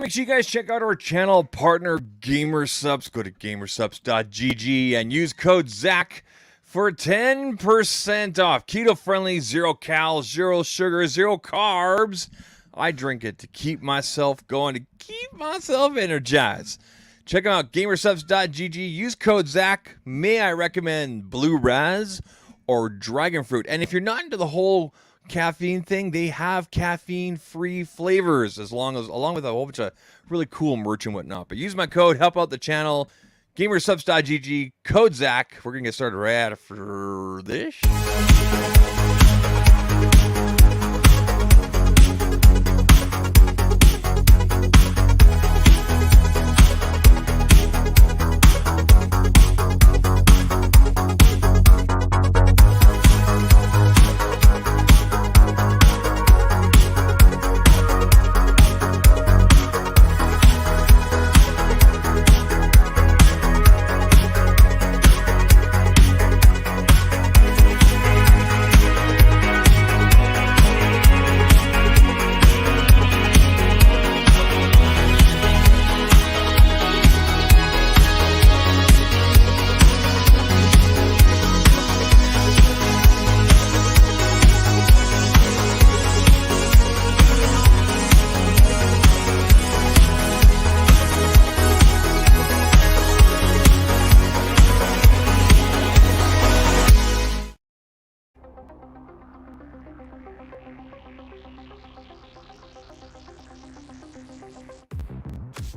Make sure you guys check out our channel partner, GamerSupps. Go to gamersupps.gg and use code ZAK for 10% off. Keto-friendly, 0 cal, 0 sugar, 0 carbs. I drink it to keep myself going, to keep myself energized. Check out gamersupps.gg. Use code ZAK. May I recommend Blue Raz or Dragon Fruit? And if you're not into the whole caffeine thing, they have caffeine-free flavors along with a whole bunch of really cool merch and whatnot. But use my code, help out the channel, gamersupps.gg, code ZAK. We're going to get started right after this.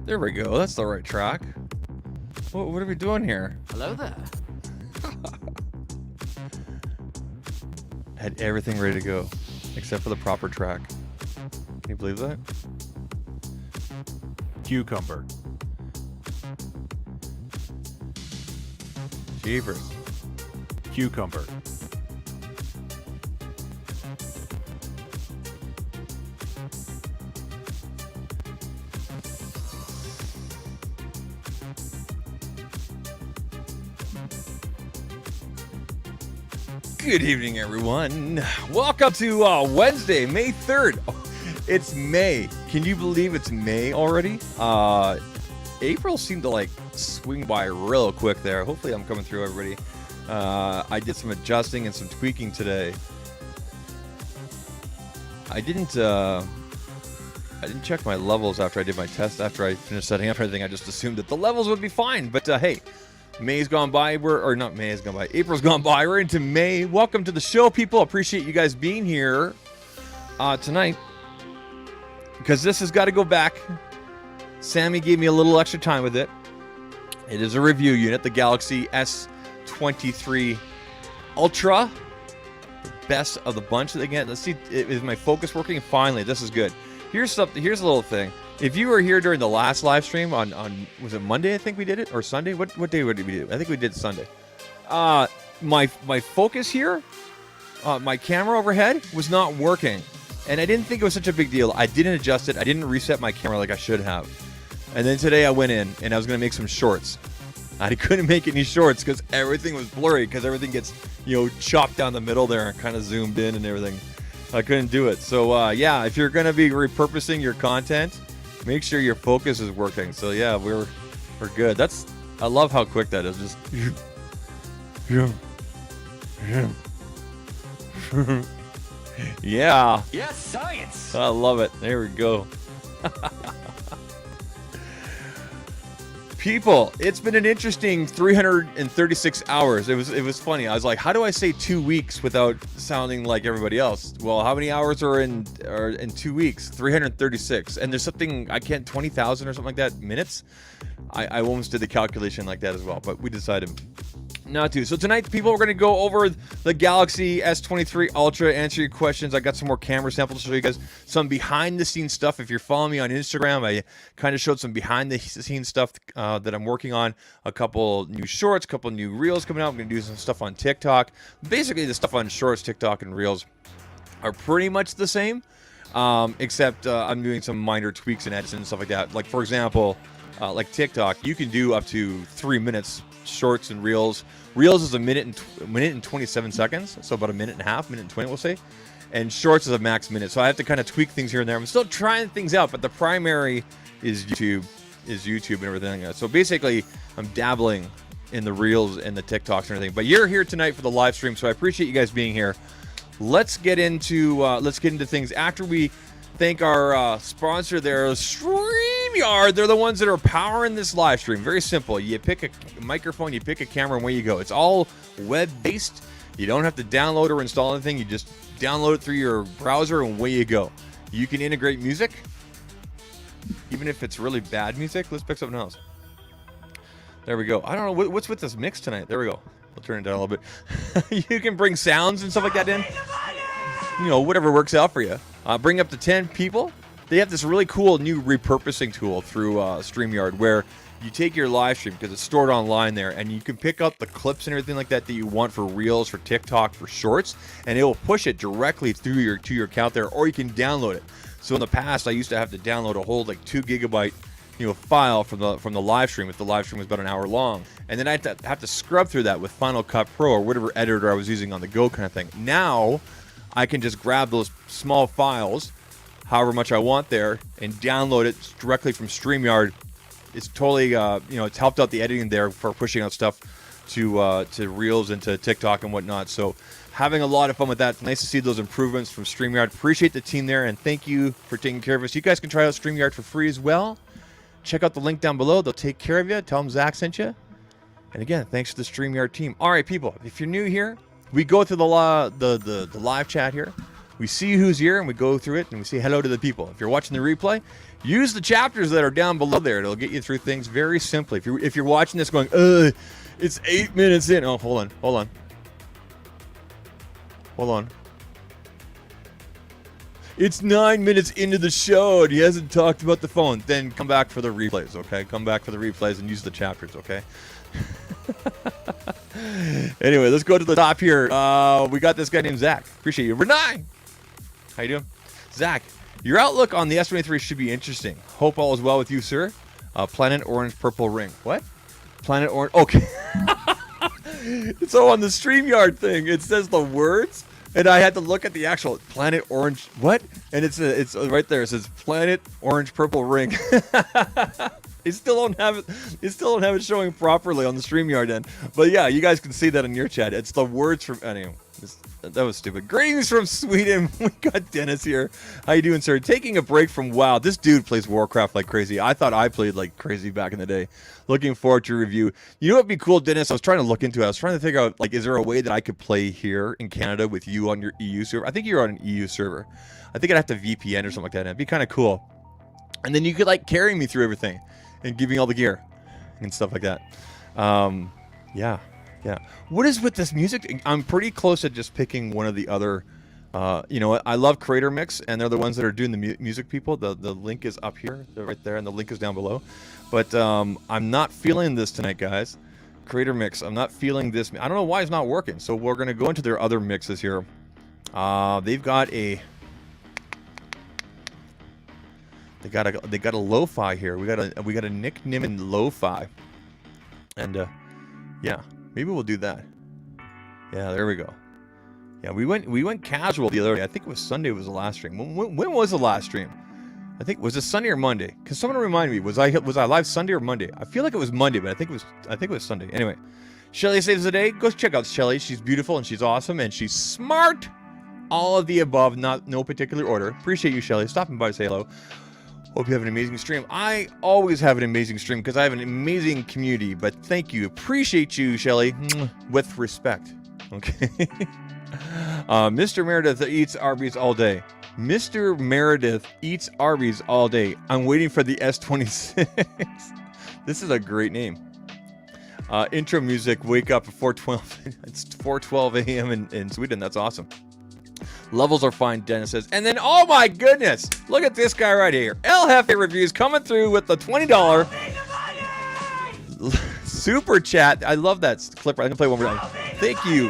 There we go. That's the right track. What are we doing here? Hello there. Had everything ready to go, except for the proper track. Can you believe that? Cucumber. Jeepers. Cucumber. Good evening, everyone. Welcome to Wednesday, May 3rd. Oh, it's May. Can you believe it's May already? April seemed to like swing by real quick there. Hopefully I'm coming through, everybody. I did some adjusting and some tweaking today. I didn't check my levels after I did my test. After I finished setting up everything, I just assumed that the levels would be fine. But hey, May's gone by. Or not May has gone by. April's gone by. We're into May. Welcome to the show, people. Appreciate you guys being here tonight. Because this has got to go back. Sammy gave me a little extra time with it. It is a review unit, the Galaxy S23 Ultra. The best of the bunch. Again, let's see, is my focus working? Finally, this is good. Here's a little thing. If you were here during the last live stream on was it Monday? I think we did it, or Sunday. What day did we do? I think we did Sunday. My focus here, my camera overhead was not working, and I didn't think it was such a big deal. I didn't adjust it. I didn't reset my camera like I should have. And then today I went in and I was gonna make some shorts. I couldn't make any shorts because everything was blurry, because everything gets chopped down the middle there and kind of zoomed in and everything. I couldn't do it. So yeah, if you're gonna be repurposing your content, make sure your focus is working. So yeah, we're good. I love how quick that is. Just yeah. Yes, science. I love it. There we go. People, it's been an interesting 336 hours. It was funny. I was like, how do I say 2 weeks without sounding like everybody else? Well, how many hours are in 2 weeks? 336. And there's something, 20,000 or something like that minutes. I almost did the calculation like that as well, but we decided not to. So tonight, people, we're going to go over the Galaxy S23 Ultra, answer your questions. I got some more camera samples to show you guys, some behind-the-scenes stuff. If you're following me on Instagram, I kind of showed some behind-the-scenes stuff that I'm working on. A couple new shorts, a couple new reels coming out. I'm going to do some stuff on TikTok. Basically, the stuff on shorts, TikTok, and reels are pretty much the same, except I'm doing some minor tweaks and edits and stuff like that. Like, for example, like TikTok, you can do up to 3 minutes shorts and reels. Reels is a minute and 27 seconds, so about a minute and a half, minute and 20, we'll say. And shorts is a max minute, so I have to kind of tweak things here and there. I'm still trying things out, but the primary is YouTube and everything like that. So basically, I'm dabbling in the reels and the TikToks and everything. But you're here tonight for the live stream, so I appreciate you guys being here. Let's get into things after we thank our sponsor there, StreamYard. They're the ones that are powering this live stream. Very simple. You pick a microphone, you pick a camera, and away you go. It's all web-based. You don't have to download or install anything. You just download it through your browser, and away you go. You can integrate music, even if it's really bad music. Let's pick something else. There we go. I don't know what's with this mix tonight. There we go. We'll turn it down a little bit. You can bring sounds and stuff like that in. Whatever works out for you. Bring up to 10 people. They have this really cool new repurposing tool through StreamYard where you take your live stream, because it's stored online there, and you can pick up the clips and everything like that you want for Reels, for TikTok, for Shorts, and it will push it directly through to your account there, or you can download it. So in the past, I used to have to download a whole 2 gigabyte file from the live stream if the live stream was about an hour long, and then I'd have to scrub through that with Final Cut Pro or whatever editor I was using on the go kind of thing. Now I can just grab those small files, however much I want there, and download it directly from StreamYard. It's totally, it's helped out the editing there for pushing out stuff to Reels and to TikTok and whatnot. So having a lot of fun with that. It's nice to see those improvements from StreamYard. Appreciate the team there, and thank you for taking care of us. You guys can try out StreamYard for free as well. Check out the link down below. They'll take care of you. Tell them Zach sent you. And again, thanks to the StreamYard team. All right, people, if you're new here, we go through the live chat here. We see who's here, and we go through it, and we say hello to the people. If you're watching the replay, use the chapters that are down below there. It'll get you through things very simply. If you're watching this going, it's 8 minutes in. Oh, hold on. It's 9 minutes into the show, and he hasn't talked about the phone. Then come back for the replays, okay? Come back for the replays and use the chapters, okay? Anyway, let's go to the top here. We got this guy named Zach. Appreciate you. Renai! How you doing? Zach, your outlook on the S23 should be interesting. Hope all is well with you, sir. Planet Orange Purple Ring. What? Planet Orange. Okay. So on the StreamYard thing, it says the words, and I had to look at the actual Planet Orange. What? And it's right there. It says Planet Orange Purple Ring. They still don't have it. They still don't have it showing properly on the StreamYard end. But yeah, you guys can see that in your chat. It's the words from. Anyway, That was stupid. Greetings from Sweden. We got Dennis here. How you doing, sir? Taking a break from WoW. This dude plays Warcraft like crazy. I thought I played like crazy back in the day. Looking forward to your review. You know what'd be cool, Dennis? I was trying to look into it. I was trying to figure out, like, is there a way that I could play here in Canada with you on your EU server? I think you're on an EU server. I think I'd have to VPN or something like that. And it'd be kind of cool. And then you could, like, carry me through everything and give me all the gear and stuff like that. Yeah. What is with this music? I'm pretty close to just picking one of the other. You know what? I love Creator Mix, and they're the ones that are doing the music people. The link is up here, right there, and the link is down below. But I'm not feeling this tonight, guys. Creator Mix. I'm not feeling this. I don't know why it's not working. So we're gonna go into their other mixes here. They've got a. They got a lo-fi here. We got a Nick Nimmin lo-fi, and yeah. Maybe we'll do that. Yeah, there we go. Yeah, we went casual the other day. I think it was Sunday was the last stream. When was the last stream? I think, was it Sunday or Monday? Because someone remind me, was I live Sunday or Monday? I feel like it was Monday, but I think it was Sunday. Anyway, Shelly saves the day. Go check out Shelly. She's beautiful and she's awesome and she's smart. All of the above, no particular order. Appreciate you, Shelly. Stopping by to say hello. Hope you have an amazing stream. I always have an amazing stream because I have an amazing community, but thank you. Appreciate you, Shelly. With respect. Okay. Mr. Meredith eats Arby's all day. Mr. Meredith eats Arby's all day. I'm waiting for the S26. This is a great name. Intro music, wake up at 4:12. It's 4:12 a.m. in Sweden. That's awesome. Levels are fine, Dennis says. And then, oh my goodness, look at this guy right here. El Jefe Reviews coming through with the $20 super chat. I love that clip. I'm going to play one more time. Thank you.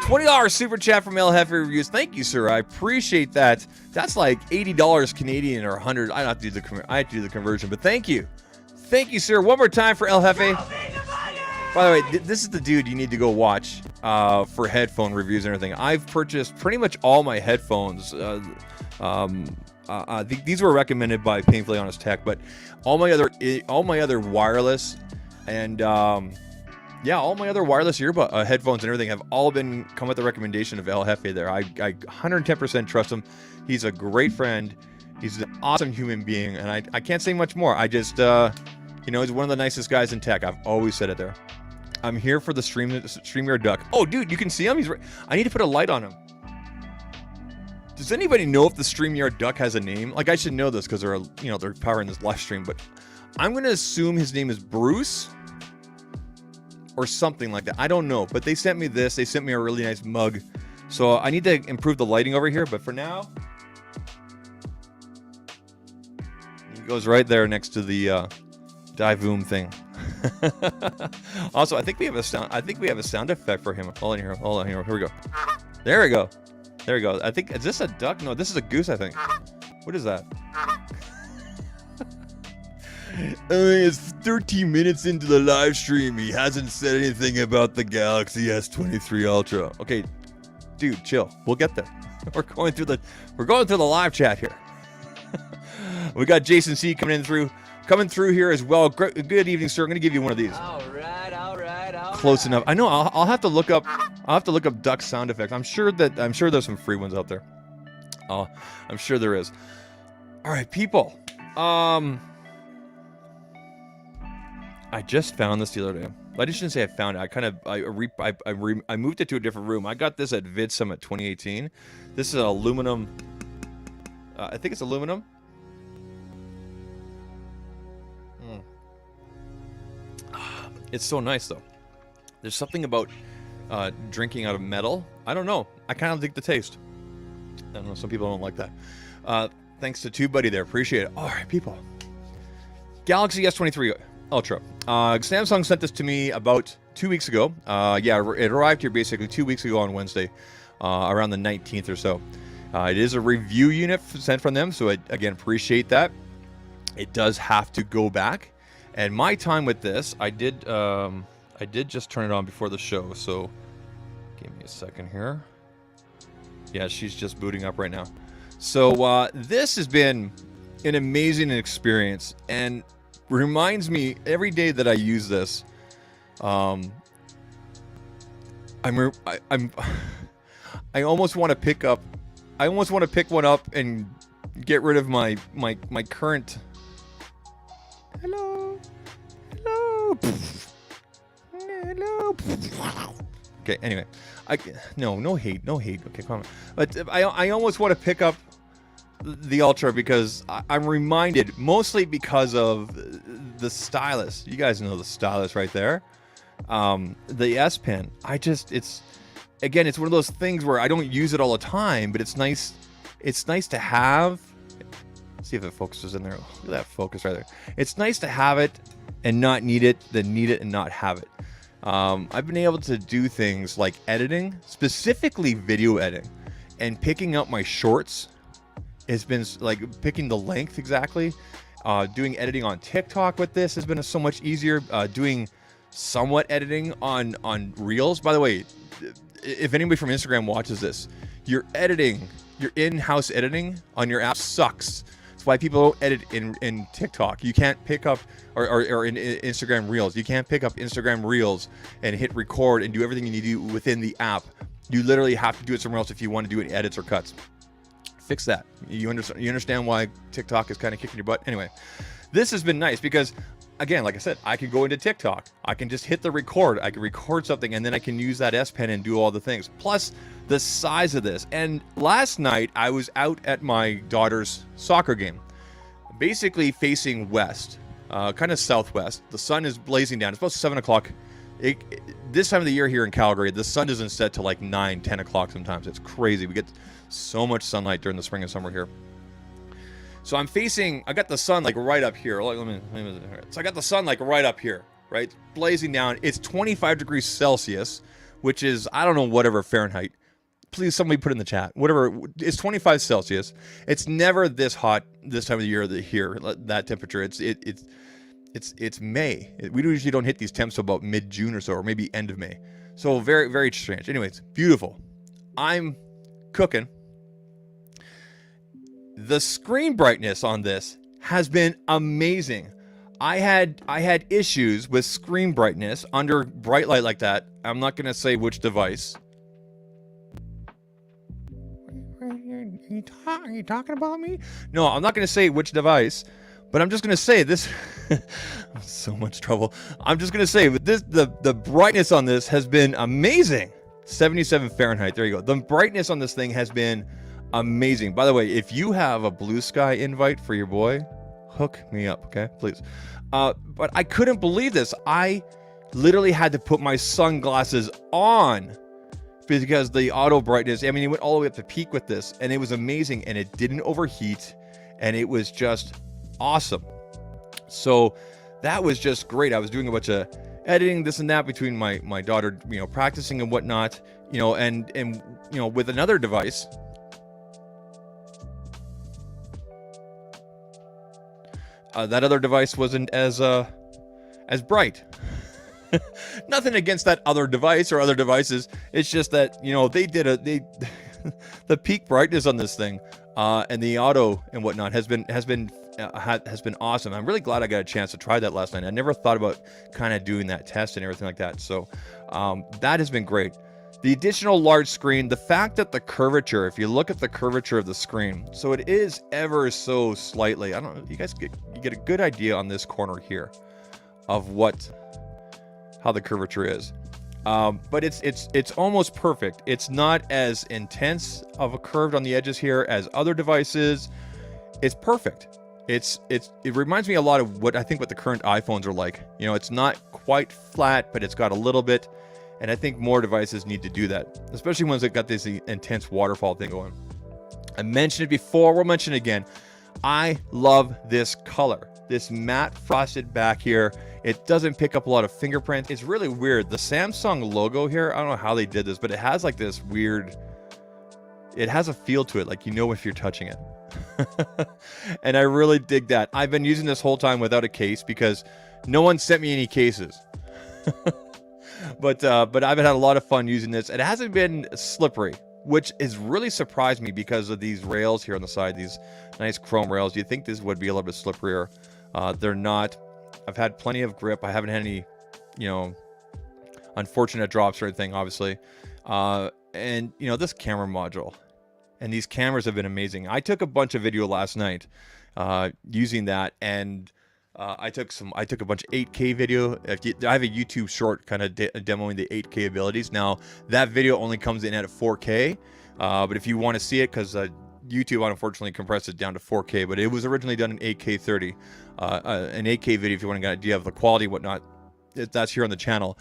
$20 super chat from El Jefe Reviews. Thank you, sir. I appreciate that. That's like $80 Canadian or 100. I have to do the conversion, but thank you. Thank you, sir. One more time for El Jefe. By the way, this is the dude you need to go watch for headphone reviews and everything. I've purchased pretty much all my headphones. These were recommended by Painfully Honest Tech, but all my other wireless and yeah, all my other wireless headphones and everything have all come with the recommendation of El Jefe there. I 110% trust him. He's a great friend. He's an awesome human being, and I can't say much more. I just, you know, he's one of the nicest guys in tech. I've always said it there. I'm here for the StreamYard duck. Oh, dude, you can see him? He's right. I need to put a light on him. Does anybody know if the StreamYard duck has a name? Like, I should know this because they're powering this live stream, but I'm going to assume his name is Bruce or something like that. I don't know, but they sent me this. They sent me a really nice mug. So I need to improve the lighting over here, but for now, he goes right there next to the Divoom thing. Also, I think we have a sound effect for him. Hold on here. Here we go. There we go. I think, is this a duck? No, this is a goose, I think. What is that? It's 13 minutes into the live stream. He hasn't said anything about the Galaxy S23 Ultra. Okay, dude, chill. We'll get there. We're going through the live chat here. We got Jason C coming through here as well. Good evening, sir. I'm going to give you one of these. All right. Close enough. I know. I'll have to look up. duck sound effects. I'm sure there's some free ones out there. I'm sure there is. All right, people. I just found this the other day. I just shouldn't say I found it. I moved it to a different room. I got this at Vid Summit 2018. This is an aluminum. I think it's aluminum. It's so nice though. There's something about drinking out of metal. I don't know. I kind of dig the taste. I don't know. Some people don't like that. Thanks to TubeBuddy there. Appreciate it. All right, people. Galaxy S23 Ultra. Samsung sent this to me about 2 weeks ago. Yeah, it arrived here basically 2 weeks ago on Wednesday, around the 19th or so. It is a review unit sent from them, so I, again, appreciate that. It does have to go back. And my time with this, I did just turn it on before the show, so give me a second here. Yeah, she's just booting up right now. So this has been an amazing experience, and reminds me every day that I use this. I almost want to pick one up and get rid of my current. Hello. Okay, anyway. No hate. Okay, come on. But I almost want to pick up the Ultra because I'm reminded, mostly because of the stylus. You guys know the stylus right there. The S Pen. It's one of those things where I don't use it all the time, but it's nice. It's nice to have. Let's see if it focuses in there. Look at that focus right there. It's nice to have it and not need it, than need it and not have it. I've been able to do things like editing, specifically video editing, and picking up my shorts. It's been like picking the length exactly. Doing editing on TikTok with this has been so much easier. Doing somewhat editing on Reels. By the way, if anybody from Instagram watches this, your in-house editing on your app sucks. That's why people don't edit in TikTok. You can't pick up, or in Instagram Reels. You can't pick up Instagram Reels and hit record and do everything you need to do within the app. You literally have to do it somewhere else if you want to do any edits or cuts. Fix that. You understand why TikTok is kind of kicking your butt? Anyway, this has been nice because, again, like I said, I can go into TikTok. I can just hit the record. I can record something, and then I can use that S Pen and do all the things. Plus, the size of this. And last night, I was out at my daughter's soccer game, basically facing west, kind of southwest. The sun is blazing down. It's about 7 o'clock. This time of the year here in Calgary, the sun doesn't set till like 9, 10 o'clock sometimes. It's crazy. We get so much sunlight during the spring and summer here. So I got the sun like right up here. So I got the sun like right up here, right? Blazing down. It's 25 degrees Celsius, which is, I don't know, whatever Fahrenheit. Please, somebody put in the chat. Whatever, it's 25 Celsius. It's never this hot this time of the year here, that temperature. It's May. We usually don't hit these temps till about mid-June or so, or maybe end of May. So very, very strange. Anyways, beautiful. I'm cooking. The screen brightness on this has been amazing. I had issues with screen brightness under bright light like that. I'm not going to say which device. Are you talking about me? No, I'm not going to say which device, but I'm just going to say this. So much trouble. I'm just going to say the brightness on this has been amazing. 77 Fahrenheit. There you go. The brightness on this thing has been amazing. By the way, if you have a Blue Sky invite for your boy, hook me up, okay? Please. But I couldn't believe this. I literally had to put my sunglasses on because the auto brightness, I mean, it went all the way up to peak with this, and it was amazing, and it didn't overheat, and it was just awesome. So that was just great. I was doing a bunch of editing, this and that, between my daughter, practicing and whatnot, and with another device. That other device wasn't as bright. Nothing against that other device or other devices. It's just that the peak brightness on this thing and the auto and whatnot has been awesome. I'm really glad I got a chance to try that last night. I never thought about kind of doing that test and everything like that. So that has been great. The additional large screen, the fact that the curvature, if you look at the curvature of the screen, so it is ever so slightly, I don't know, you guys get a good idea on this corner here of how the curvature is. But it's almost perfect. It's not as intense of a curve on the edges here as other devices. It's perfect. It reminds me a lot of what the current iPhones are like. It's not quite flat, but it's got a little bit. And I think more devices need to do that, especially ones that got this intense waterfall thing going. I mentioned it before, we'll mention it again. I love this color, this matte frosted back here. It doesn't pick up a lot of fingerprint. It's really weird. The Samsung logo here, I don't know how they did this, but it has like this weird, it has a feel to it, like if you're touching it. And I really dig that. I've been using this whole time without a case because no one sent me any cases. But I've had a lot of fun using this. It hasn't been slippery, which has really surprised me because of these rails here on the side, these nice chrome rails. You'd think this would be a little bit slipperier. They're not. I've had plenty of grip. I haven't had any, unfortunate drops or anything, obviously. And you know, this camera module, and these cameras have been amazing. I took a bunch of video last night using that, and I took a bunch of 8K video. I have a YouTube short kind of demoing the 8K abilities. Now that video only comes in at 4K, but if you want to see it, because YouTube unfortunately compressed it down to 4K, but it was originally done in 8K 30. An 8K video, if you want to get an idea of the quality and whatnot, that's here on the channel.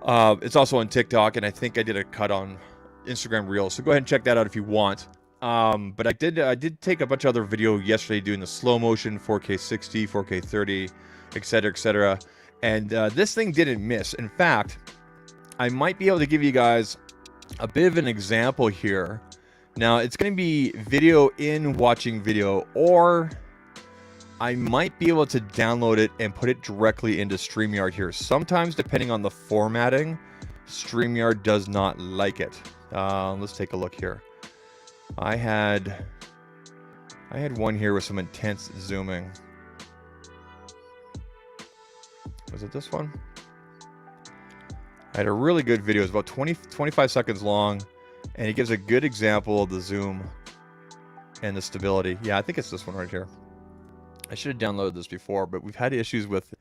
It's also on TikTok, and I think I did a cut on Instagram Reels, so go ahead and check that out if you want. But I did take a bunch of other video yesterday doing the slow motion, 4K 60, 4K 30, etc., etc. And this thing didn't miss. In fact, I might be able to give you guys a bit of an example here. Now, it's going to be video in watching video, or I might be able to download it and put it directly into StreamYard here. Sometimes, depending on the formatting, StreamYard does not like it. Let's take a look here. I had one here with some intense zooming. Was it this one? I had a really good video. It's about 25 seconds long, and it gives a good example of the zoom and the stability. Yeah, I think it's this one right here. I should have downloaded this before, but we've had issues with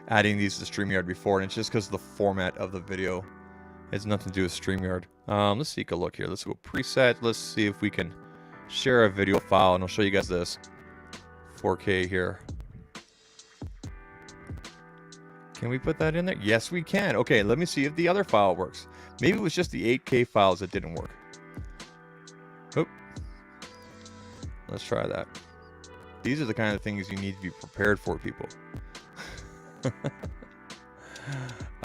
adding these to StreamYard before, and it's just because of the format of the video. It has nothing to do with StreamYard. Let's take a look here. Let's go preset. Let's see if we can share a video file, and I'll show you guys this. 4K here. Can we put that in there? Yes, we can. Okay, let me see if the other file works. Maybe it was just the 8K files that didn't work. Oop. Let's try that. These are the kind of things you need to be prepared for, people.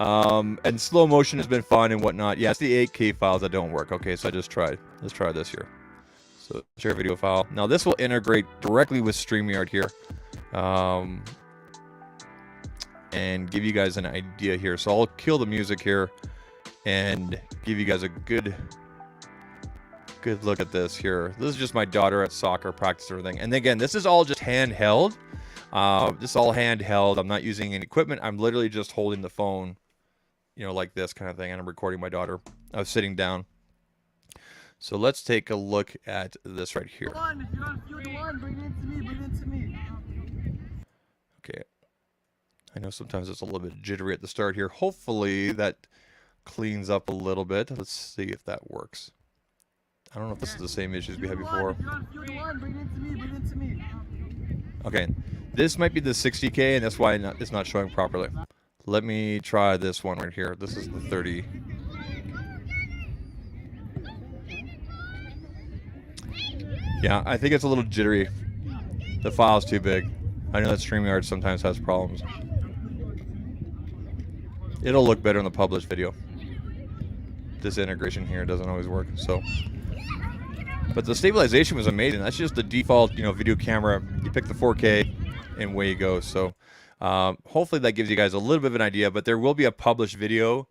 And slow motion has been fun and whatnot. Yeah, it's the 8K files that don't work. Okay, so I just tried. Let's try this here. So share video file. Now this will integrate directly with StreamYard here. And give you guys an idea here. So I'll kill the music here and give you guys a good look at this here. This is just my daughter at soccer practice and everything. And again, this is all just handheld. This is all handheld. I'm not using any equipment. I'm literally just holding the phone, you know, like this kind of thing, and I'm recording my daughter. I was sitting down. So let's take a look at this right here. Okay. I know sometimes it's a little bit jittery at the start here. Hopefully that cleans up a little bit. Let's see if that works. I don't know if this is the same issues we had before. Okay, this might be the 60K, and that's why it's not showing properly. Let me try this one right here. This is the 30. Yeah, I think it's a little jittery. The file's too big. I know that StreamYard sometimes has problems. It'll look better in the published video. This integration here doesn't always work, so. But the stabilization was amazing. That's just the default, you know, video camera. You pick the 4K, and away you go. So, hopefully that gives you guys a little bit of an idea. But there will be a published video.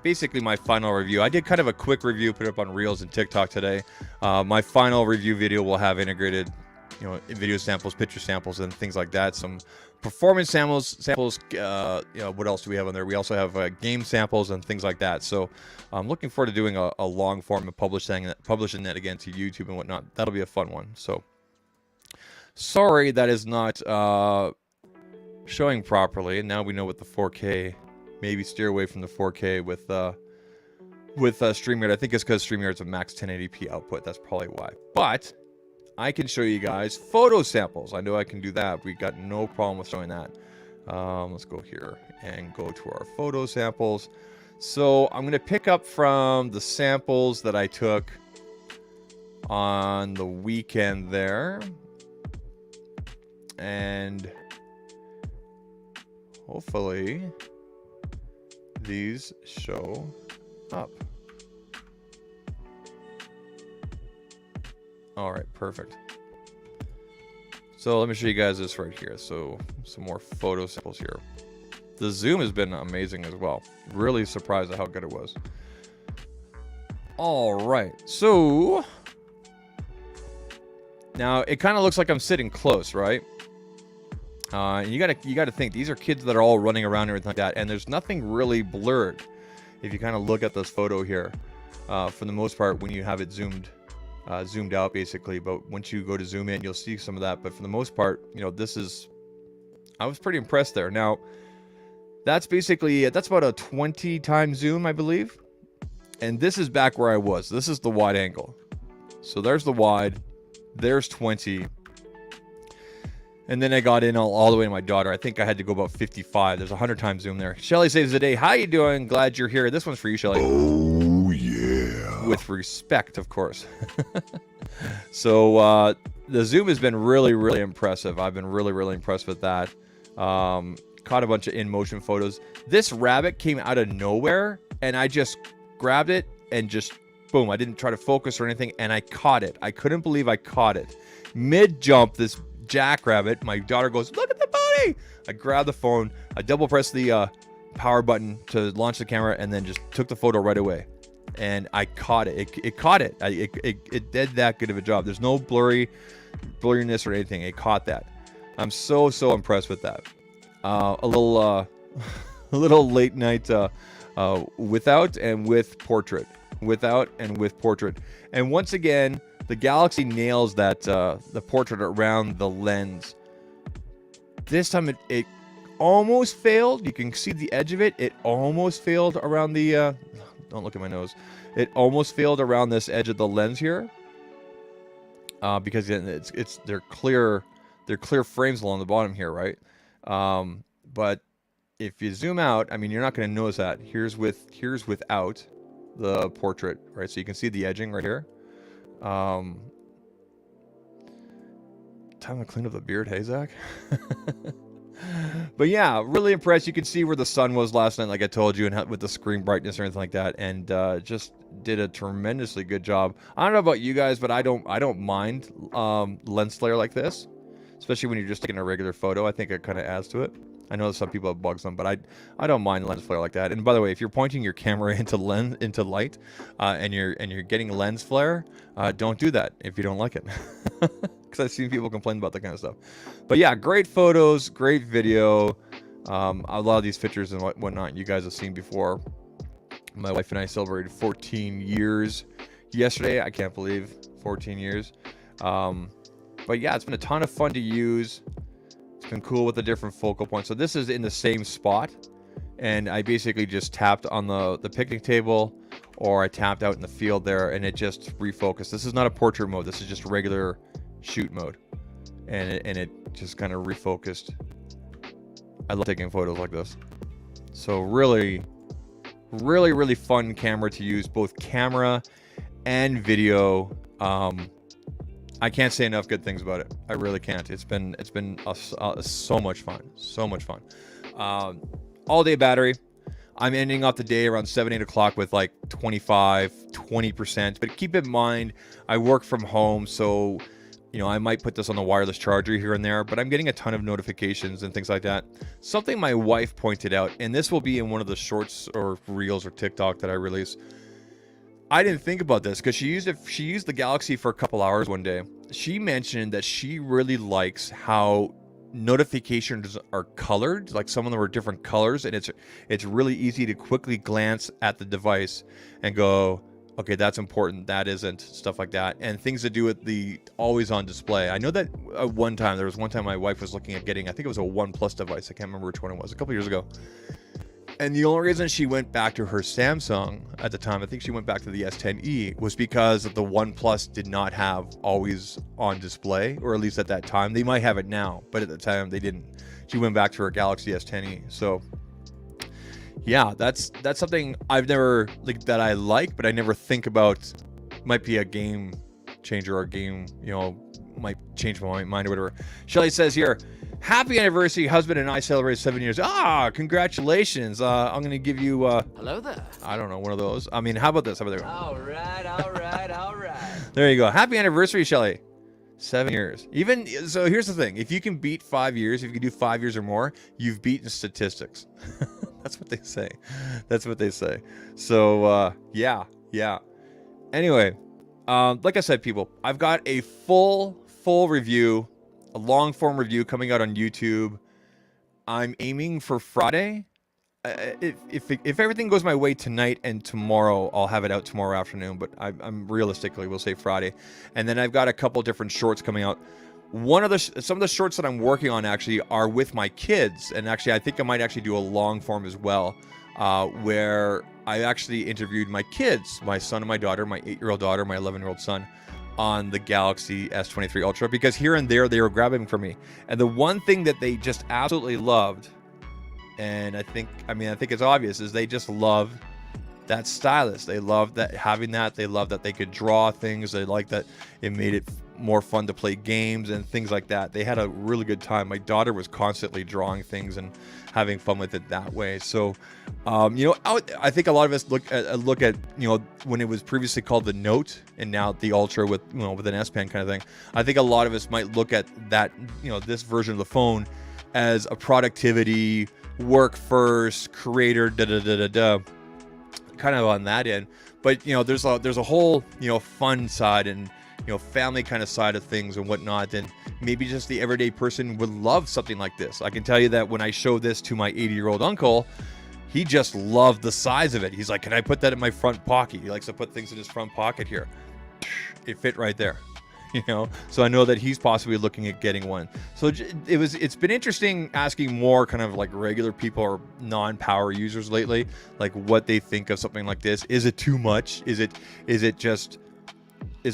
Basically, my final review. I did kind of a quick review, put it up on Reels and TikTok today. My final review video will have integrated, you know, video samples, picture samples, and things like that. Some performance samples. You know, what else do we have on there? We also have game samples and things like that. So I'm looking forward to doing a long form of publishing that again to YouTube and whatnot. That'll be a fun one. So sorry that is not showing properly. And now we know what the 4K. Maybe steer away from the 4K with StreamYard. I think it's because StreamYard's a max 1080p output. That's probably why. But I can show you guys photo samples. I know I can do that. We got no problem with showing that. Let's go here and go to our photo samples. So I'm going to pick up from the samples that I took on the weekend there. And hopefully these show up. All right, perfect. So let me show you guys this right here. So some more photo samples here. The zoom has been amazing as well. Really surprised at how good it was. All right, so now it kind of looks like I'm sitting close, right? You gotta think these are kids that are all running around and everything like that, and there's nothing really blurred. If you kind of look at this photo here, for the most part when you have it zoomed out basically. But once you go to zoom in, you'll see some of that. But for the most part, you know, I was pretty impressed there. Now, that's basically that's about a 20 times zoom, I believe. And this is back where I was. This is the wide angle. So there's the wide, there's 20. And then I got in all the way to my daughter. I think I had to go about 55. There's 100 times zoom there. Shelly saves the day. How you doing? Glad you're here. This one's for you, Shelly. Oh, yeah. With respect, of course. So the zoom has been really, really impressive. I've been really, really impressed with that. Caught a bunch of in-motion photos. This rabbit came out of nowhere, and I just grabbed it and just, boom. I didn't try to focus or anything, and I caught it. I couldn't believe I caught it. Mid-jump, this jackrabbit, my daughter goes, look at the body. I grabbed the phone. I double-pressed the power button to launch the camera, and then just took the photo right away. And I caught it. It caught it. It did that good of a job. There's no blurriness or anything. It caught that. I'm so impressed with that. A little late night without and with portrait. Without and with portrait. And once again, the Galaxy nails that the portrait around the lens. This time it almost failed. You can see the edge of it. It almost failed around the don't look at my nose. It almost failed around this edge of the lens here. Because they're clear frames along the bottom here, right? But if you zoom out, I mean, you're not going to notice that. Here's without the portrait, right? So you can see the edging right here. Time to clean up the beard, hey, Zach? But yeah, really impressed. You can see where the sun was last night, like I told you, and with the screen brightness or anything like that, and just did a tremendously good job. I don't know about you guys, but I don't mind lens flare like this, especially when you're just taking a regular photo. I think it kind of adds to it. I know some people have bugs them, but I don't mind lens flare like that. And by the way, if you're pointing your camera into light, and you're getting lens flare, don't do that if you don't like it. Because I've seen people complain about that kind of stuff. But yeah, great photos, great video. A lot of these pictures and whatnot you guys have seen before. My wife and I celebrated 14 years yesterday. I can't believe 14 years. But yeah, it's been a ton of fun to use. It's been cool with the different focal points. So this is in the same spot. And I basically just tapped on the picnic table, or I tapped out in the field there, and it just refocused. This is not a portrait mode. This is just regular shoot mode, and it just kind of refocused. I love taking photos like this. So really fun camera to use, both camera and video. I can't say enough good things about it. I really can't. It's been so much fun. All day battery. I'm ending off the day around 7-8 o'clock with like 20%. But keep in mind, I work from home, so you know, I might put this on the wireless charger here and there, but I'm getting a ton of notifications and things like that. Something my wife pointed out, and this will be in one of the shorts or reels or TikTok that I release. I didn't think about this because she used the Galaxy for a couple hours one day. She mentioned that she really likes how notifications are colored, like some of them are different colors, and it's really easy to quickly glance at the device and go, okay, that's important, that isn't, stuff like that, and things to do with the always on display. I know that there was one time my wife was looking at getting, I think it was a OnePlus device, I can't remember which one it was, a couple years ago. And the only reason she went back to her Samsung at the time, I think she went back to the S10e, was because the OnePlus did not have always on display, or at least at that time. They might have it now, but at the time they didn't. She went back to her Galaxy S10e. So yeah, that's something I've never that I like, but I never think about. Might be a game changer, or a game, you know, might change my mind or whatever. Shelly says here, happy anniversary, husband and I celebrated 7 years. Congratulations. I'm gonna give you hello there. I don't know, one of those. I mean, how about this? How about that? All right. There you go. Happy anniversary, Shelly. 7 years. Even so, here's the thing: if you can beat 5 years, if you can do 5 years or more, you've beaten statistics. That's what they say. So yeah. Anyway, like I said, people, I've got a full review, a long form review coming out on YouTube. I'm aiming for Friday. if everything goes my way tonight and tomorrow, I'll have it out tomorrow afternoon. But I'm realistically, we'll say Friday, and then I've got a couple different shorts coming out. Some of the shorts that I'm working on actually are with my kids, and actually I think I might actually do a long form as well, where I actually interviewed my kids, my son and my daughter, my 8-year-old daughter, my 11-year-old son, on the Galaxy S23 Ultra, because here and there they were grabbing for me, and the one thing that they just absolutely loved, and I think it's obvious, is they just love that stylus. They love that, having that. They love that they could draw things. They like that it made it more fun to play games and things like that. They had a really good time. My daughter was constantly drawing things and having fun with it that way. So, I think a lot of us look at when it was previously called the Note and now the Ultra with with an S Pen kind of thing. I think a lot of us might look at that this version of the phone as a productivity, work first, creator, kind of on that end. But there's a whole fun side and family kind of side of things and whatnot, and maybe just the everyday person would love something like this. I can tell you that when I showed this to my 80-year-old uncle, he just loved the size of it. He's like, can I put that in my front pocket? He likes to put things in his front pocket here. It fit right there. So I know that he's possibly looking at getting one. So it's been interesting asking more kind of like regular people or non-power users lately, like what they think of something like this. Is it too much? Is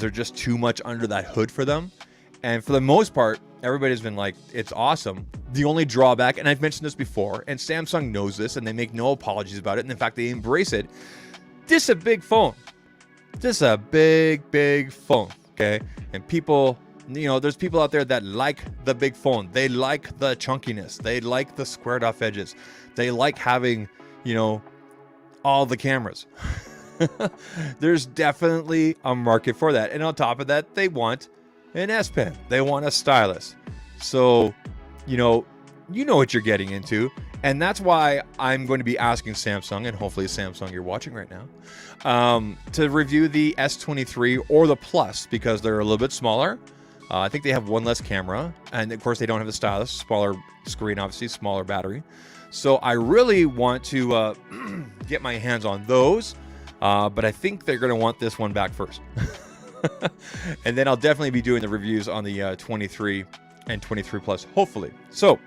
there just too much under that hood for them? And for the most part, everybody's been like, it's awesome. The only drawback, and I've mentioned this before, and Samsung knows this, and they make no apologies about it, and in fact, they embrace it. This is a big phone. This is a big phone, okay? And people, there's people out there that like the big phone. They like the chunkiness. They like the squared off edges. They like having, all the cameras. There's definitely a market for that. And on top of that, they want an S Pen. They want a stylus. So, you know what you're getting into. And that's why I'm going to be asking Samsung, and hopefully Samsung, you're watching right now, to review the S23 or the Plus, because they're a little bit smaller. I think they have one less camera. And of course, they don't have a stylus. Smaller screen, obviously, smaller battery. So I really want to get my hands on those. But I think they're going to want this one back first. And then I'll definitely be doing the reviews on the 23 and 23 Plus, hopefully. So,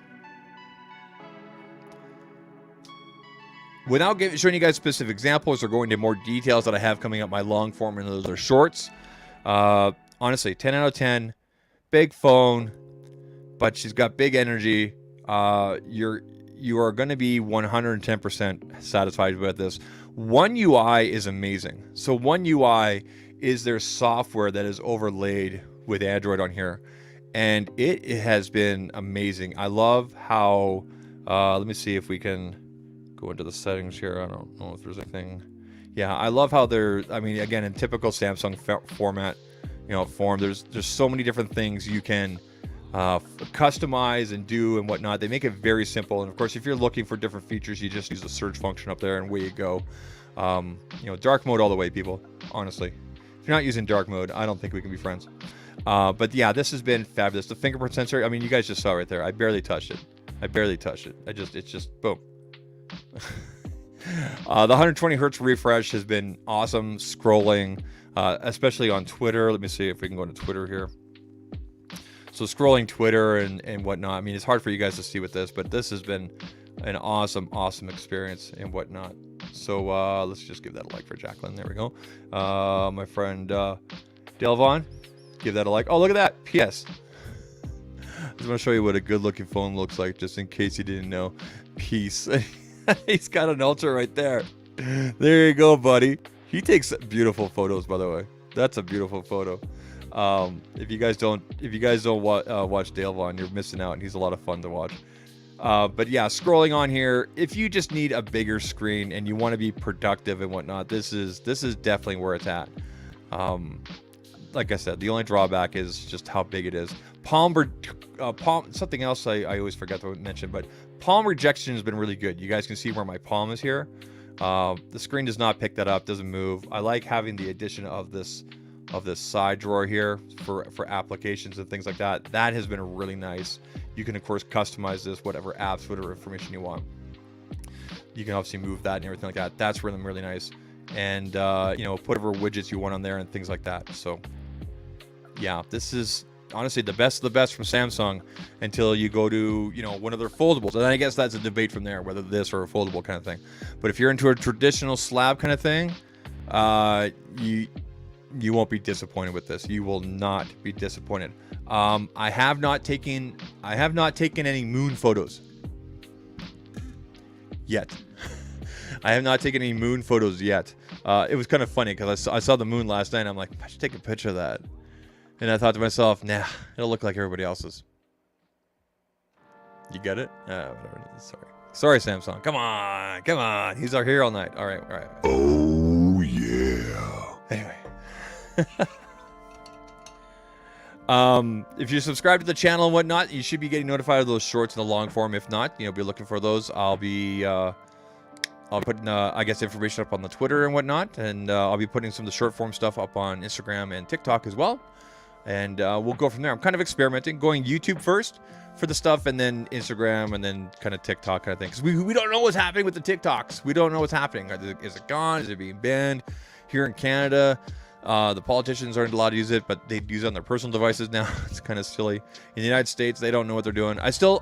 without showing you guys specific examples or going into more details that I have coming up my long form and those are shorts, honestly, 10 out of 10, big phone, but she's got big energy. You are going to be 110% satisfied with this. One UI is amazing. So One UI is their software that is overlaid with Android on here, and it has been amazing. I love how, let me see if we can go into the settings here. I don't know if there's anything. Yeah, I love how again, in typical Samsung format, form, there's so many different things you can customize and do and whatnot. They make it very simple, and of course, if you're looking for different features, you just use the search function up there, and away you go. Dark mode all the way, people. Honestly, if you're not using dark mode, I don't think we can be friends. But yeah, this has been fabulous. The fingerprint sensor, you guys just saw right there. I barely touched it. It's just boom. The 120 hertz refresh has been awesome. Scrolling, especially on Twitter. Let me see if we can go into Twitter here. So scrolling Twitter and whatnot. It's hard for you guys to see with this, but this has been an awesome experience and whatnot. So let's just give that a like for Jacqueline. There we go. My friend Delvon, give that a like. Oh, look at that. P.S. I just want to show you what a good looking phone looks like, just in case you didn't know. Peace. He's got an Ultra right there. There you go, buddy. He takes beautiful photos, by the way. That's a beautiful photo. If you guys don't watch Dale Vaughn, you're missing out, and he's a lot of fun to watch. But yeah, scrolling on here, if you just need a bigger screen and you want to be productive and whatnot, this is definitely where it's at. Like I said, the only drawback is just how big it is. Palm, something else I always forget to mention, but palm rejection has been really good. You guys can see where my palm is here. The screen does not pick that up, doesn't move. I like having the addition of this side drawer here for applications and things like that. That has been really nice. You can of course customize this, whatever apps, whatever information you want. you can obviously move that and everything like that. That's really nice. And you know, put whatever widgets you want on there and things like that. So yeah, this is honestly the best of the best from Samsung until you go to, you know, one of their foldables. And I guess that's a debate from there, whether this or a foldable kind of thing. But if you're into a traditional slab kind of thing, you won't be disappointed with this. You will not be disappointed. I have not taken any moon photos yet. I have not taken any moon photos yet. It was kind of funny because I saw the moon last night and I'm like, I should take a picture of that. And I thought to myself, nah, it'll look like everybody else's. You get it? Whatever. Sorry, Samsung. Come on. He's our here all night. All right. Oh, yeah. Anyway. If you're subscribed to the channel and whatnot, you should be getting notified of those shorts in the long form. If not, you know, be looking for those. I'll be putting, I guess, information up on the Twitter and whatnot. And I'll be putting some of the short form stuff up on Instagram and TikTok as well. And we'll go from there. I'm kind of experimenting, going YouTube first for the stuff, and then Instagram, and then kind of TikTok kind of thing. Because we don't know what's happening with the TikToks. We don't know what's happening. Is it gone? Is it being banned? Here in Canada, the politicians aren't allowed to use it, but they use it on their personal devices now. It's kind of silly. In the United States, they don't know what they're doing. I still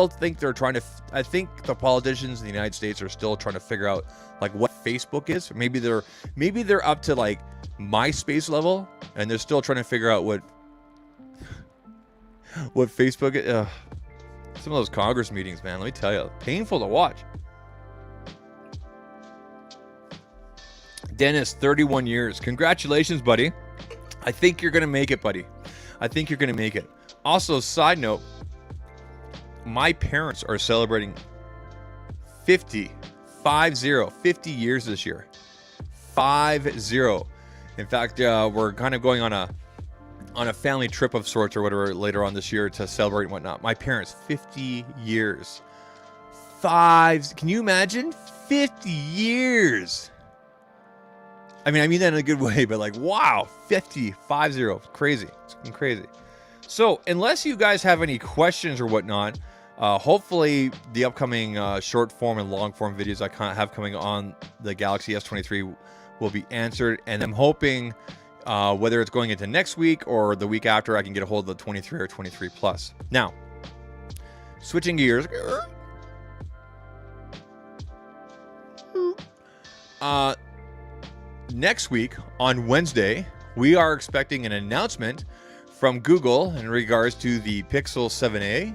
think they're trying to. I think the politicians in the United States are still trying to figure out like what Facebook is. Maybe they're up to like MySpace level, and they're still trying to figure out what Facebook is. Some of those Congress meetings, man, let me tell you, painful to watch. Dennis, 31 years. Congratulations, buddy. I think you're going to make it, buddy. I think you're going to make it. Also, side note, my parents are celebrating 50 years this year. 50. In fact, we're kind of going on a family trip of sorts or whatever later on this year to celebrate and whatnot. My parents, 50 years. Can you imagine? 50 years. I mean that in a good way, but like, wow, 50. Crazy. It's crazy. So, unless you guys have any questions or whatnot, hopefully the upcoming short form and long form videos I have coming on the Galaxy S23 will be answered. And I'm hoping, whether it's going into next week or the week after, I can get a hold of the 23 or 23 Plus. Now, switching gears. Next week on Wednesday, we are expecting an announcement from Google in regards to the Pixel 7a,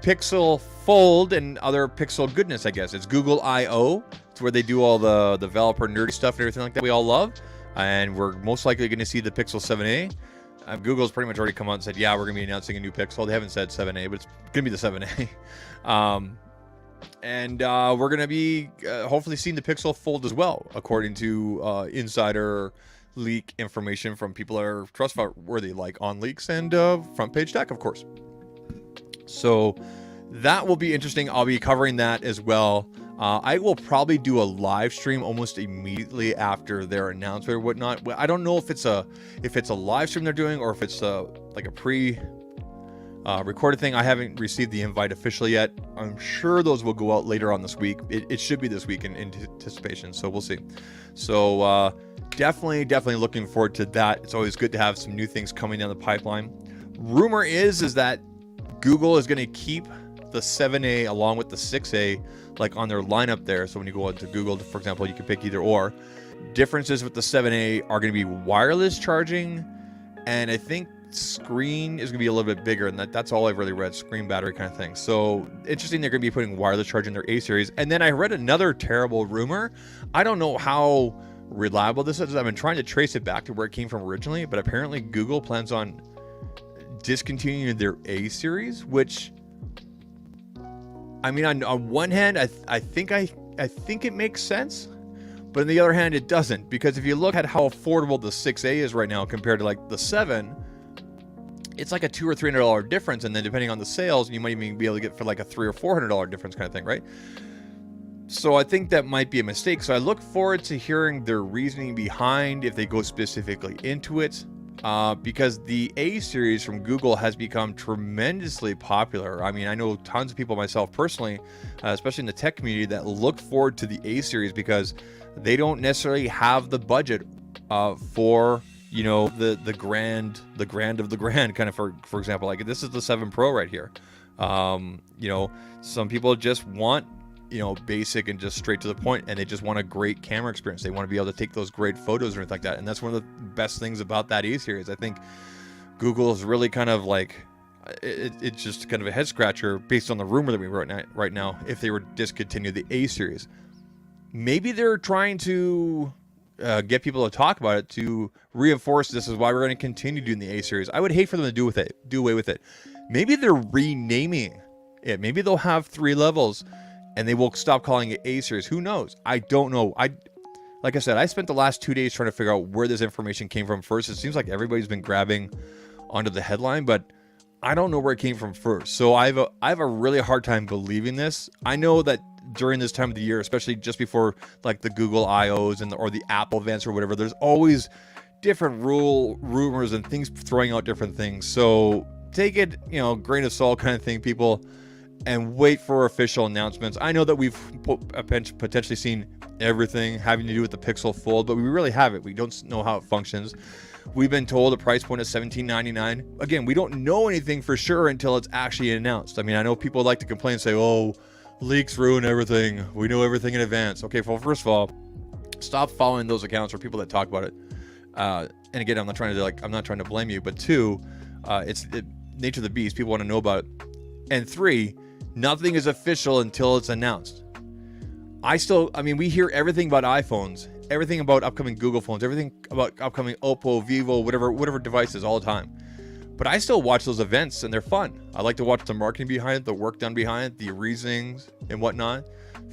Pixel Fold, and other Pixel goodness, I guess. It's Google I/O. It's where they do all the developer nerdy stuff and everything like that we all love. And we're most likely going to see the Pixel 7a. Google's pretty much already come out and said, yeah, we're going to be announcing a new Pixel. They haven't said 7a, but it's going to be the 7a. And we're going to be hopefully seeing the Pixel Fold as well, according to insider leak information from people that are trustworthy, like On Leaks and Front Page Tech, of course. So that will be interesting. I'll be covering that as well. I will probably do a live stream almost immediately after their announcement or whatnot. I don't know if it's a live stream they're doing or if it's like a recorded thing. I haven't received the invite officially yet. I'm sure those will go out later on this week. It should be this week in anticipation, so we'll see. So definitely looking forward to that. It's always good to have some new things coming down the pipeline. Rumor is that Google is going to keep the 7a along with the 6a like on their lineup there. So when you go into Google, for example, you can pick either or. Differences with the 7a are going to be wireless charging, and I think screen is going to be a little bit bigger, and that's all I've really read, screen battery kind of thing. So interesting, they're going to be putting wireless charge in their A series. And then I read another terrible rumor. I don't know how reliable this is. I've been trying to trace it back to where it came from originally, but apparently Google plans on discontinuing their A series, which, I mean, on one hand, I think it makes sense, but on the other hand, it doesn't, because if you look at how affordable the 6A is right now compared to like the 7, it's like a $200 or $300 difference, and then depending on the sales, you might even be able to get for like a $300 or $400 difference kind of thing, right? So I think that might be a mistake. So I look forward to hearing their reasoning behind if they go specifically into it. because the A series from Google has become tremendously popular. I mean, I know tons of people, myself personally, especially in the tech community, that look forward to the A series because they don't necessarily have the budget for, you know, the grand of the grand kind of, for example. Like, this is the 7 Pro right here. You know, some people just want, you know, basic and just straight to the point, and they just want a great camera experience. They want to be able to take those great photos or anything like that. And that's one of the best things about that A series. I think Google is really kind of like, it's just kind of a head scratcher based on the rumor that we wrote right now, if they were to discontinue the A series. Maybe they're trying to get people to talk about it, to reinforce this is why we're going to continue doing the A series. I would hate for them to do away with it. Maybe they're renaming it. Maybe they'll have 3 levels and they will stop calling it A series. Who knows? I don't know. Like I said, I spent the last 2 days trying to figure out where this information came from first. It seems like everybody's been grabbing onto the headline, but I don't know where it came from first. So I have a really hard time believing this. I know that during this time of the year, especially just before like the Google I/Os or the Apple events or whatever, there's always different rumors and things throwing out different things. So take it, you know, grain of salt kind of thing, people, and wait for official announcements. I know that we've potentially seen everything having to do with the Pixel Fold, but we really haven't. We don't know how it functions. We've been told the price point is $17.99. Again, we don't know anything for sure until it's actually announced. I mean, I know people like to complain and say, oh, leaks ruin everything. We know everything in advance. Okay, well, first of all, stop following those accounts or people that talk about it. And again, I'm not trying to blame you, but 2, it's nature of the beast. People want to know about it. And 3, nothing is official until it's announced. I mean, we hear everything about iPhones, everything about upcoming Google phones, everything about upcoming Oppo, Vivo, whatever devices all the time. But I still watch those events and they're fun. I like to watch the marketing behind it, the work done behind it, the reasonings and whatnot,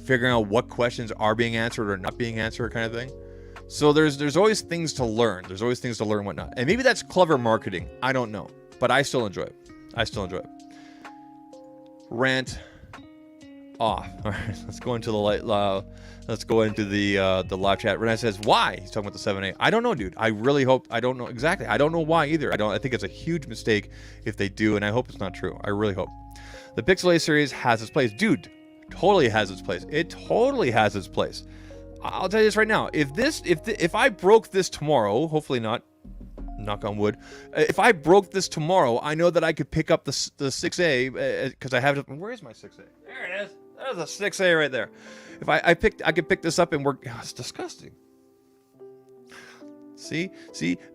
figuring out what questions are being answered or not being answered kind of thing. So there's always things to learn. There's always things to learn and whatnot. And maybe that's clever marketing. I don't know. But I still enjoy it. Rant off. All right, let's go into the the live chat. Renee says, why? He's talking about the 7A. I don't know, dude. I really hope. I don't know exactly. I don't know why either. I think it's a huge mistake if they do, and I hope it's not true. I really hope. The Pixel A series has its place, dude. Totally has its place. It totally has its place. I'll tell you this right now. If I broke this tomorrow, hopefully not, knock on wood. If I broke this tomorrow, I know that I could pick up the 6A because I have it. Where is my 6A? There it is. There's a 6A right there. If I could pick this up and work. Oh, it's disgusting. See,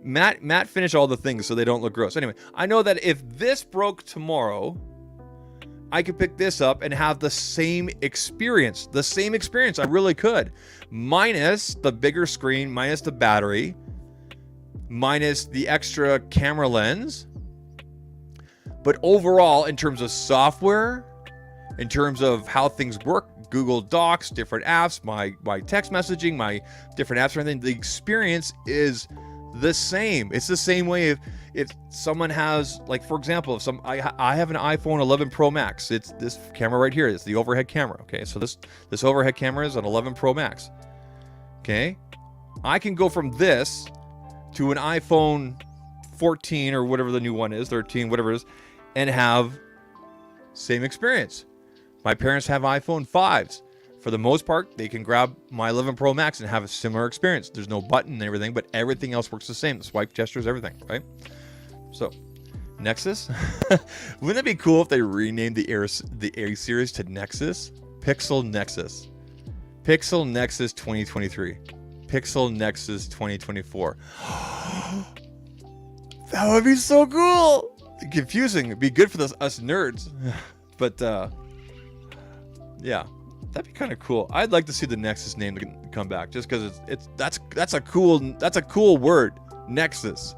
Matt finished all the things so they don't look gross. Anyway, I know that if this broke tomorrow, I could pick this up and have the same experience. I really could. Minus the bigger screen, minus the battery, minus the extra camera lens. But overall, in terms of software, in terms of how things work, Google Docs, different apps, my text messaging, my different apps and everything, the experience is the same. It's the same way if someone has, like, for example, I have an iPhone 11 Pro Max. It's this camera right here. It's the overhead camera. Okay, so this overhead camera is an 11 Pro Max. Okay, I can go from this to an iPhone 14 or whatever the new one is, 13, whatever it is, and have same experience. My parents have iPhone 5s. For the most part, they can grab my 11 Pro Max and have a similar experience. There's no button and everything, but everything else works the same. The swipe gestures, everything, right? So, Nexus. Wouldn't it be cool if they renamed the A series to Nexus? Pixel Nexus. Pixel Nexus 2023. Pixel Nexus 2024. That would be so cool. Confusing. It'd be good for us nerds. But yeah, that'd be kind of cool. I'd like to see the Nexus name come back, just because that's a cool word. Nexus.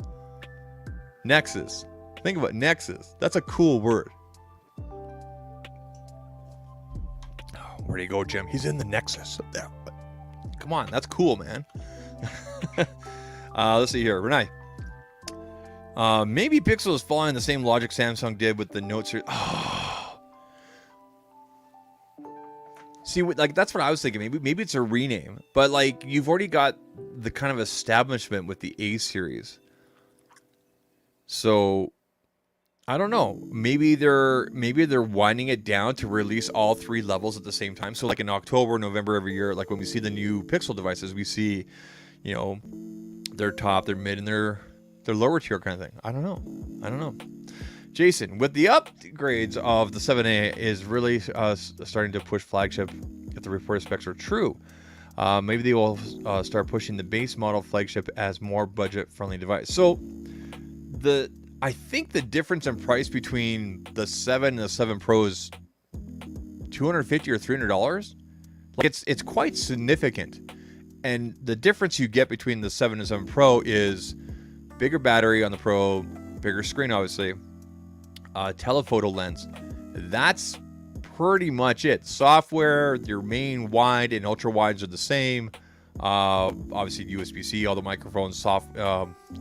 Think about Nexus. That's a cool word. Where'd he go, Jim? He's in the Nexus up there. Come on, that's cool, man. Let's see here, Renee. Maybe Pixel is following the same logic Samsung did with the Note series. See, like, that's what I was thinking. Maybe it's a rename, but like, you've already got the kind of establishment with the A series. So I don't know. Maybe they're winding it down to release all 3 levels at the same time. So like in October, November every year, like when we see the new Pixel devices, we see, you know, their top, their mid, and their lower tier kind of thing. I don't know. Jason, with the upgrades of the 7A is really starting to push flagship if the reported specs are true. Maybe they will start pushing the base model flagship as more budget-friendly device. So I think the difference in price between the 7 and the 7 Pro is $250 or $300. Like it's quite significant. And the difference you get between the 7 and 7 Pro is bigger battery on the Pro, bigger screen, obviously, telephoto lens. That's pretty much it. Software, your main wide and ultra wides are the same. Obviously USB-C, all the microphones, I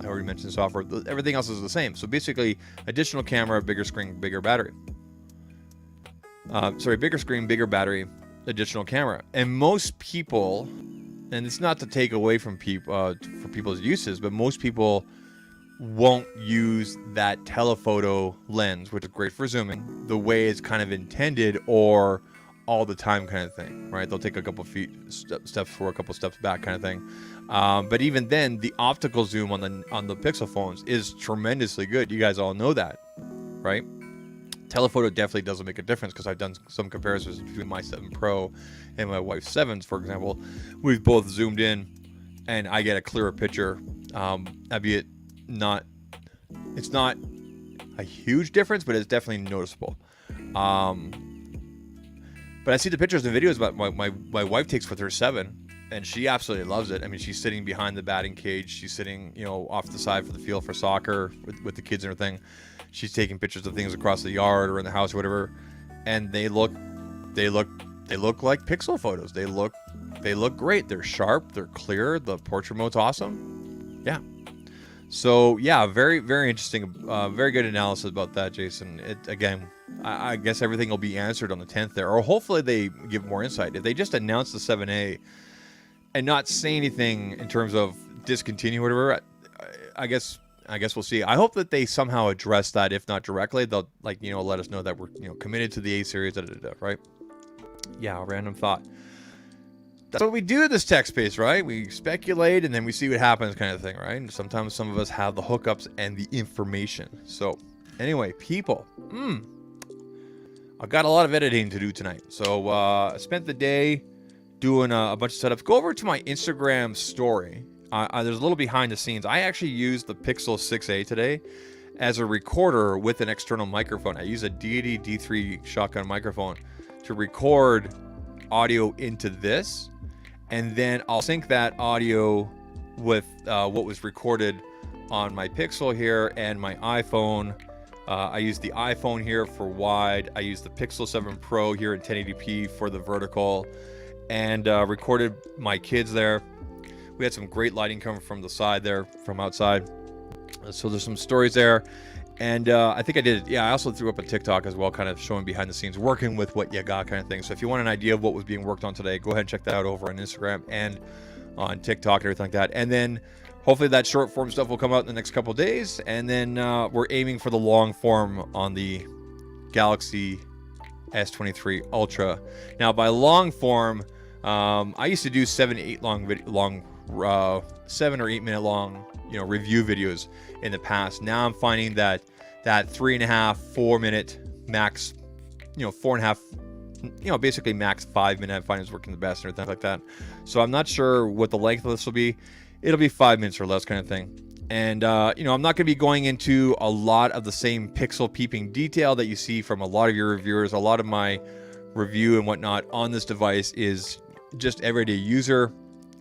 already mentioned software. Everything else is the same. So basically, additional camera, bigger screen, bigger battery. Bigger screen, bigger battery, additional camera. And most people, and it's not to take away from people for people's uses, but most people won't use that telephoto lens, which is great for zooming, the way it's kind of intended or all the time kind of thing, right? They'll take a couple steps forward, a couple steps back kind of thing. But even then, the optical zoom on the Pixel phones is tremendously good. You guys all know that, right? Telephoto definitely doesn't make a difference because I've done some comparisons between my 7 Pro and my wife's 7s, for example. We've both zoomed in, and I get a clearer picture, albeit it's not a huge difference, but it's definitely noticeable. But I see the pictures and videos about my wife takes with her 7, and she absolutely loves it. I mean, she's sitting behind the batting cage. She's sitting, off the side for the field for soccer with the kids and everything. She's taking pictures of things across the yard or in the house or whatever, and they look like Pixel photos. They look great. They're sharp. They're clear. The portrait mode's awesome. Yeah. So yeah, very, very interesting. Very good analysis about that, Jason. I guess everything will be answered on the 10th there, or hopefully they give more insight. If they just announce the 7A and not say anything in terms of discontinue or whatever, I guess we'll see. I hope that they somehow address that. If not directly, they'll let us know that we're committed to the A series. Right? Yeah, random thought. That's what we do in this tech space, right? We speculate and then we see what happens, kind of thing, right? And sometimes some of us have the hookups and the information. So, anyway, people, I've got a lot of editing to do tonight. So, I spent the day doing a bunch of setups. Go over to my Instagram story. There's a little behind the scenes. I actually used the Pixel 6a today as a recorder with an external microphone. I use a Deity D3 shotgun microphone to record audio into this, and then I'll sync that audio with what was recorded on my Pixel here and my iPhone. I use the iPhone here for wide. I use the Pixel 7 Pro here in 1080p for the vertical, and recorded my kids there. We had some great lighting coming from the side there, from outside. So there's some stories there. And I think I did, I also threw up a TikTok as well, kind of showing behind the scenes, working with what you got kind of thing. So if you want an idea of what was being worked on today, go ahead and check that out over on Instagram and on TikTok and everything like that. And then hopefully that short form stuff will come out in the next couple of days. And then we're aiming for the long form on the Galaxy S23 Ultra. Now by long form, I used to do 7 or 8 minute long review videos in the past. Now I'm finding that 3.5, 4 minute max, 4.5, basically max 5 minute, I find is working the best and everything like that. So I'm not sure what the length of this will be. It'll be 5 minutes or less kind of thing. And, I'm not going to be going into a lot of the same pixel peeping detail that you see from a lot of your reviewers. A lot of my review and whatnot on this device is just everyday user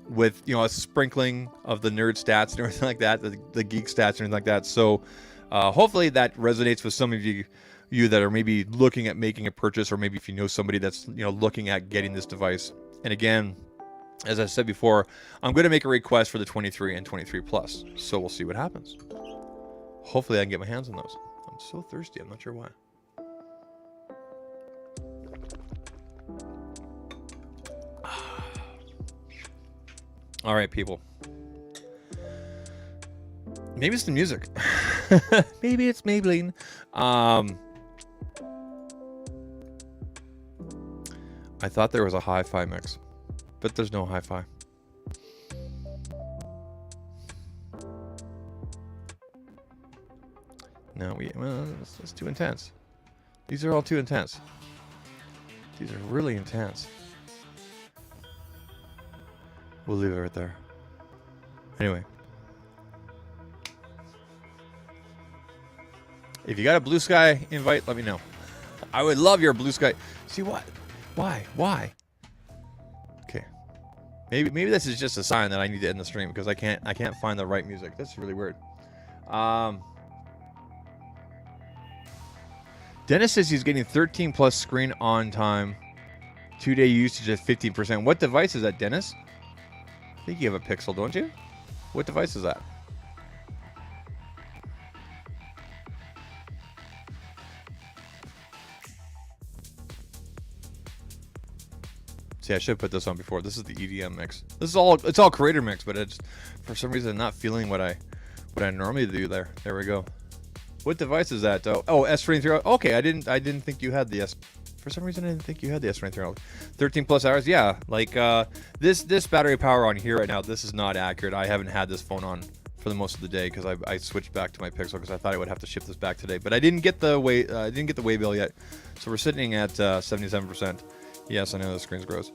with, a sprinkling of the nerd stats and everything like that, the geek stats and everything like that. So hopefully that resonates with some of you that are maybe looking at making a purchase, or maybe if you know somebody that's, looking at getting this device. And again, as I said before, I'm going to make a request for the 23 and 23 Plus. So we'll see what happens. Hopefully I can get my hands on those. I'm so thirsty. I'm not sure why. All right, people. Maybe it's the music. Maybe it's Maybelline. I thought there was a hi-fi mix, but there's no hi-fi. No, well, it's too intense. These are all too intense. These are really intense. We'll leave it right there. Anyway. If you got a Blue Sky invite, let me know. I would love your Blue Sky. See what? Why? Okay. Maybe this is just a sign that I need to end the stream because I can't find the right music. That's really weird. Dennis says he's getting 13 plus screen on time. 2-day usage at 15%. What device is that, Dennis? I think you have a Pixel, don't you? What device is that? See, I should put this on before. This is the EDM mix. It's all creator mix, but it's for some reason not feeling what I normally do there. There we go. What device is that? Oh, S23. Okay, I didn't think you had the S. For some reason, I didn't think you had the S23. 13 plus hours. Yeah, like this battery power on here right now. This is not accurate. I haven't had this phone on for the most of the day because I switched back to my Pixel because I thought I would have to ship this back today. But I didn't get the way bill yet, so we're sitting at 77%. Yes, I know the screen's gross.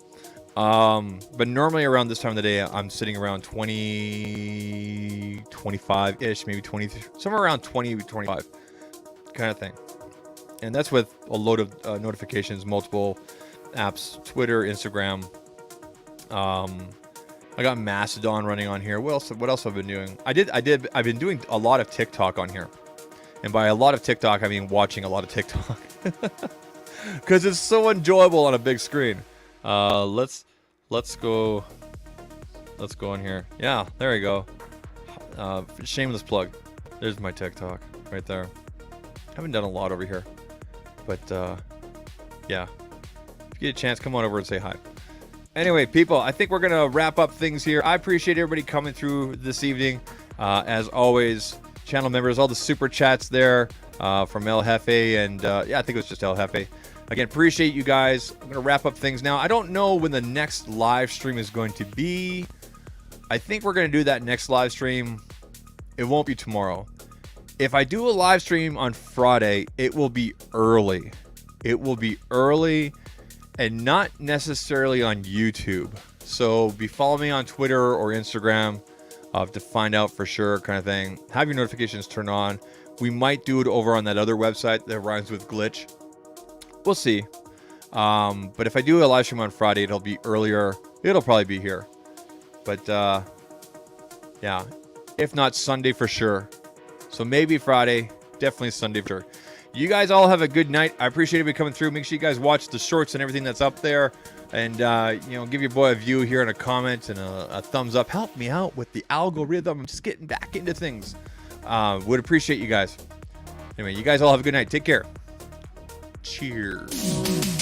But normally around this time of the day, I'm sitting around 20, 25-ish, maybe 20, somewhere around 20, 25 kind of thing. And that's with a load of notifications, multiple apps, Twitter, Instagram. I got Mastodon running on here. What else have I been doing? I've been doing a lot of TikTok on here. And by a lot of TikTok, I mean watching a lot of TikTok. Because it's so enjoyable on a big screen. Let's go in here. Yeah, there we go. Shameless plug. There's my TikTok right there. Haven't done a lot over here, but yeah. If you get a chance, come on over and say hi. Anyway, people, I think we're gonna wrap up things here. I appreciate everybody coming through this evening. As always, channel members, all the super chats there from El Jefe and yeah, I think it was just El Jefe. Again, appreciate you guys. I'm going to wrap up things now. I don't know when the next live stream is going to be. I think we're going to do that next live stream. It won't be tomorrow. If I do a live stream on Friday, it will be early. It will be early and not necessarily on YouTube. So be following me on Twitter or Instagram to find out for sure kind of thing. Have your notifications turned on. We might do it over on that other website that rhymes with glitch. We'll see. But if I do a live stream on Friday, it'll be earlier. It'll probably be here. But yeah, if not Sunday for sure. So maybe Friday, definitely Sunday for sure. You guys all have a good night. I appreciate everybody coming through. Make sure you guys watch the shorts and everything that's up there. And, give your boy a view here and a comment and a thumbs up. Help me out with the algorithm. I'm just getting back into things. Would appreciate you guys. Anyway, you guys all have a good night. Take care. Cheers.